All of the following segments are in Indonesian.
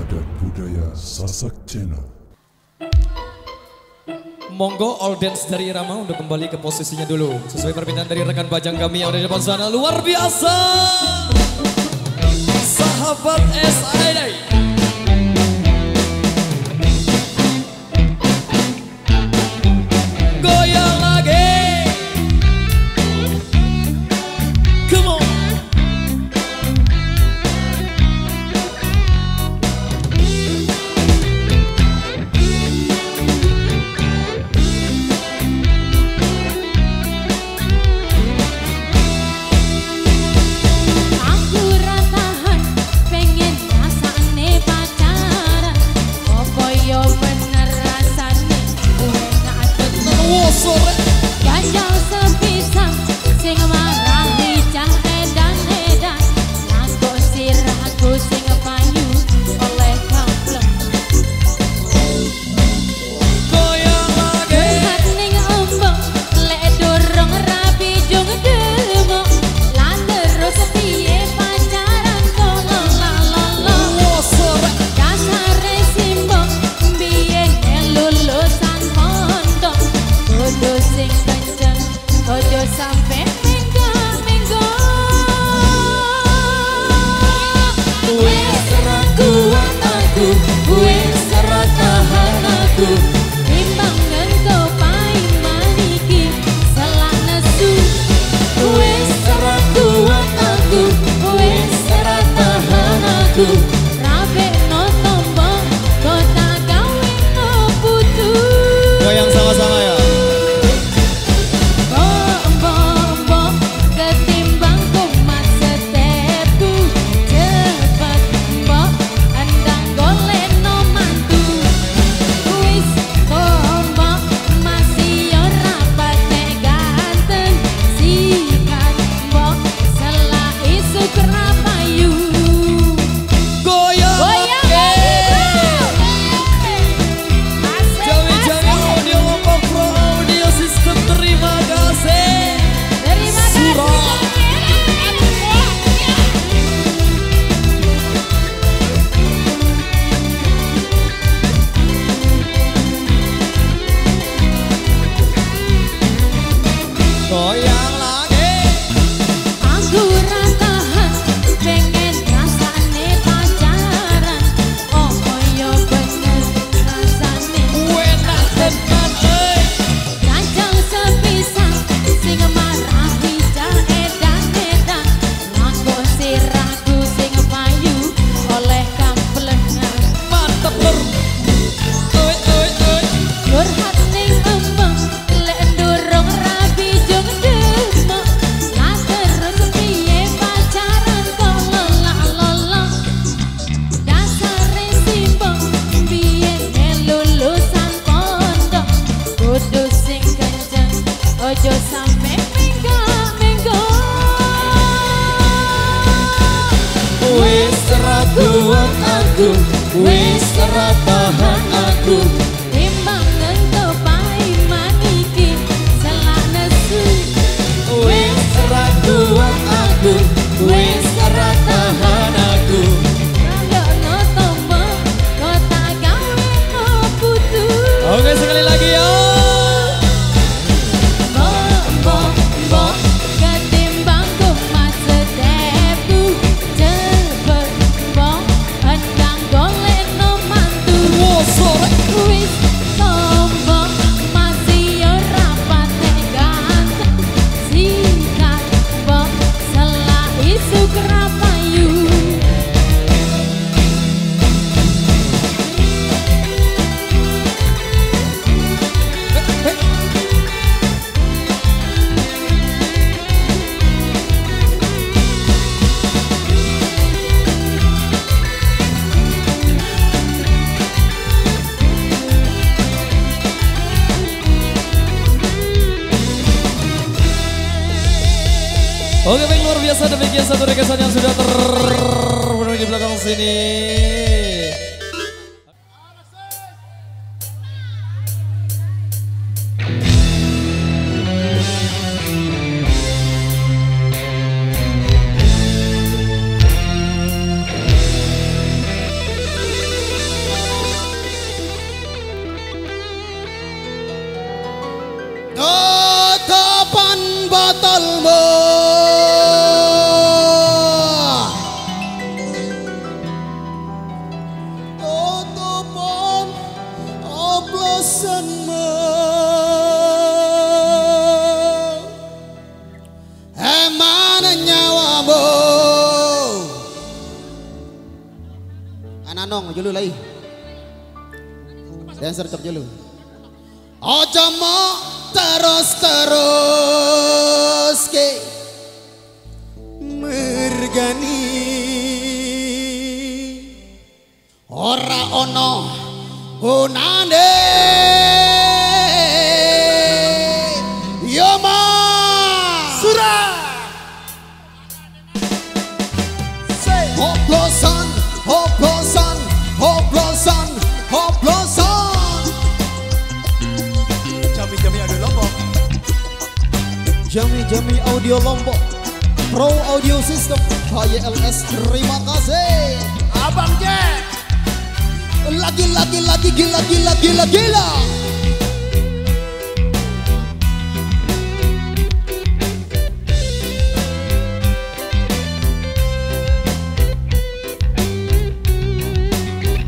dan budaya Sasak Channel. Monggo all dance dari Irama untuk kembali ke posisinya dulu. Sesuai permintaan dari rekan bajang kami yang ada di depan sana. Luar biasa. Sahabat SID. Goyang lagi. Come on. Ganjal sepisang sing marahi cah edan-edan, nganggo sirahku sing payu oleh kampleng. Goyang lagi. Lihat ning ombong lek durung rapi jung demok, lan terus piye pacaran kono lalala. Dasare simbok biyen lulusan pondok, kudu sing kenceng ojo sampe minggu-minggu. Wis ra kuat aku, wis ra tahan aku, timbang ngento paiman iki salah nesu. Wis ra kuat aku, wis ra tahan aku, rabekno tombo kota gawe no putu. Goyang sama-sama ya. Bom-bom ketimbang kumat setepku, cepet mbok endang golek no mantu. Wis mbok masih ora patek ganteng, sikat mbok selah isu kerapayu. Goyang lagi. Jami-jami audio Ngopok Pro Audio System, terima kasih. Terima kasih. Goyang lagi. Aku ra tahan, pengen rasane pacaran. Oh yo bener rasane. Enak tenan euy. Ganjal sepisang sing marahi cah edan-edan, nganggo sirahku sing payu oleh kamplengan. Mantep lur. Euy euy euy. Curhat ning embeng lek durung rabi jung demok, lah terus piye pacaran kono lalala. Dasare simbok biyen lulusan pondok, kudu sing kenceng ojo sampe minggu-minggu. Wis ra kuat aku, wis ra tahan aku. Timbang ngento paiman iki salah nesu. Wis ra kuat aku, wis ra tahan aku. Randokno tombo kota gawe no putu. Oke, sekali lagi ya. Bom-bom ketimbang kumat setepku, cepet mbok endang golek no mantu. Wis tombo masih ora patek ganteng, sikat mbok selah isu kerapayu. Oke, baik, luar biasa. Demikian satu rekesan yang sudah terpenuhi di belakang sini. Ananong julu lagi. Dancer cep julu. Ojo mau terus ke mergani ora ono gunane yo ma surah hoplosan hoplosan hoplosan hoplosan Jami-jami audio Lombok. Jami-jami audio Lombok Pro Audio System HYLS, terima kasih Abang Jack. lagi gila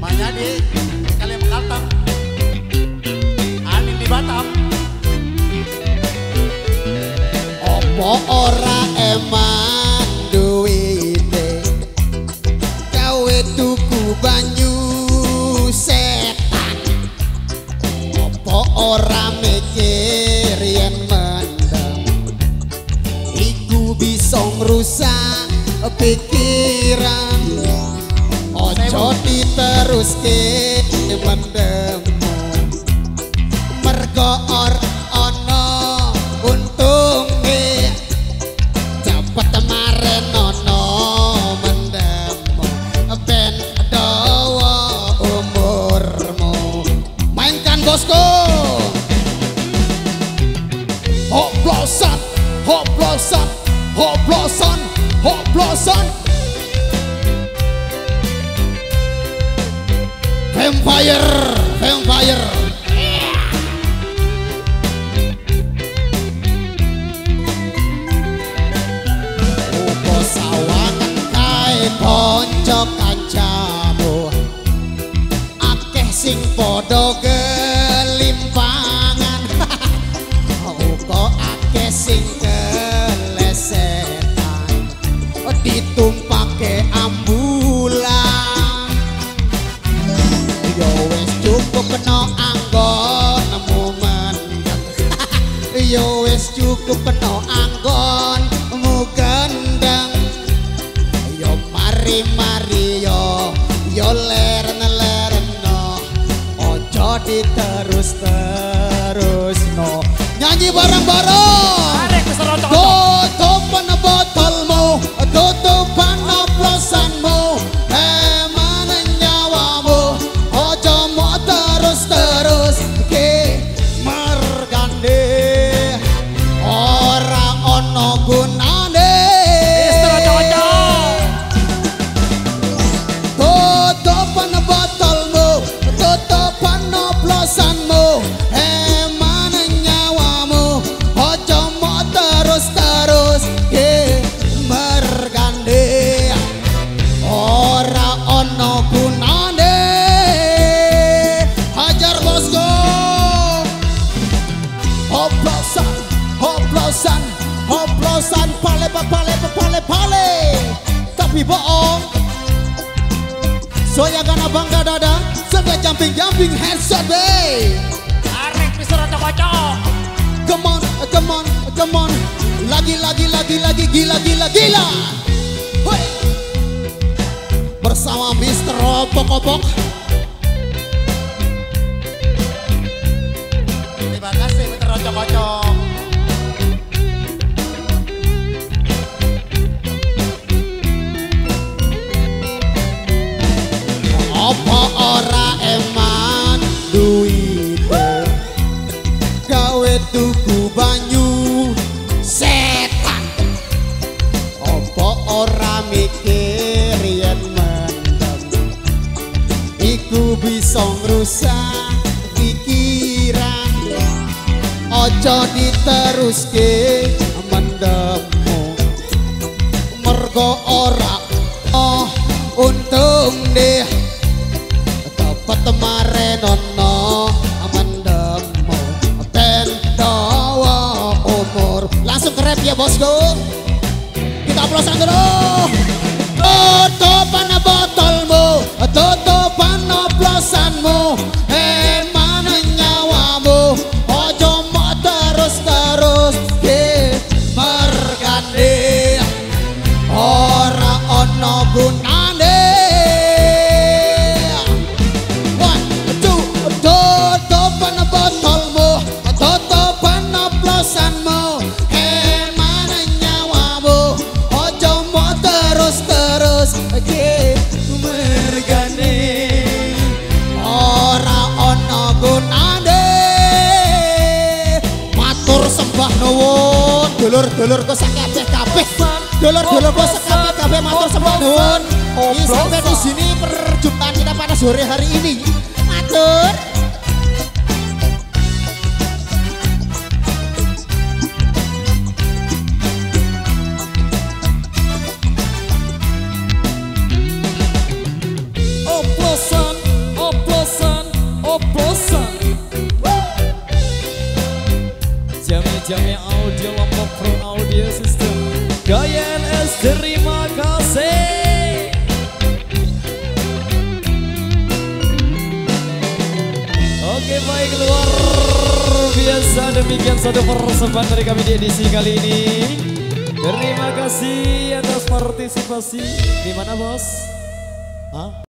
Manyadi kalian Kalteng. Anin di Batam. opo ora eman duwite gawe tuku banyu setan opo ora mikir yen mendem iku bisa ngrusak pikiran ojo diteruske mendem mergo ono untunge cepet maren ono mendem ben dawa umurmu mainkan bosku hoplosan hoplosan hoplosan hoplosan vampire vampire upo sawangan kae ponco kancamu akeh sing podo gelimpangan upo akeh sing kelesetan ditumpake ambulan yo wis cukup kena anggonmu mendem yo wis cukup kena anggonmu gendeng yo mari yo leren-lereno ojo diterus no nyanyi bareng-bareng Arek wis rontok. tutupan botolmu tutupan oplosanmu emang nyawamu ojo mau terus ke mergane ora ono gunane tutupan botolmu tutupan oplosanmu emang nyawamu ojo mau terus ke mergane ora ono gunane hajar bosku hoplosan hoplosan hoplosan pale tapi bohong soya gana bangga dada sampai jumping headset bay Arek wis rontok. come on lagi gila Hoi. Bersama Mr. Opok Terima kasih Mr. Rocok-Rocok. apa ora eman duwite gawe tuku banyu setan apa ora mikir yen mendem iku bisa ngrusak pikiran ojo diteruske mendemmu mergo ora untung deh dapat maren ono mendemmu ben dawa umur langsung ke rap ya bosku kita oplosan dulu tutupan botolmu tutup nuwun. Dulur-dulur kok sak kabeh-kabeh. Dulur-dulur kok sak kabeh-kabeh matur sembah nuwun. Ini sampai di sini perjumpaan kita pada sore hari ini. Matur. Oplosan, oplosan, oplosan. Jami-jami audio Lombok Pro Audio System. Gaya LS terima kasih. Oke baik, luar biasa, demikian satu persembahan dari kami di edisi kali ini. Terima kasih atas partisipasi. Di mana bos? Hah?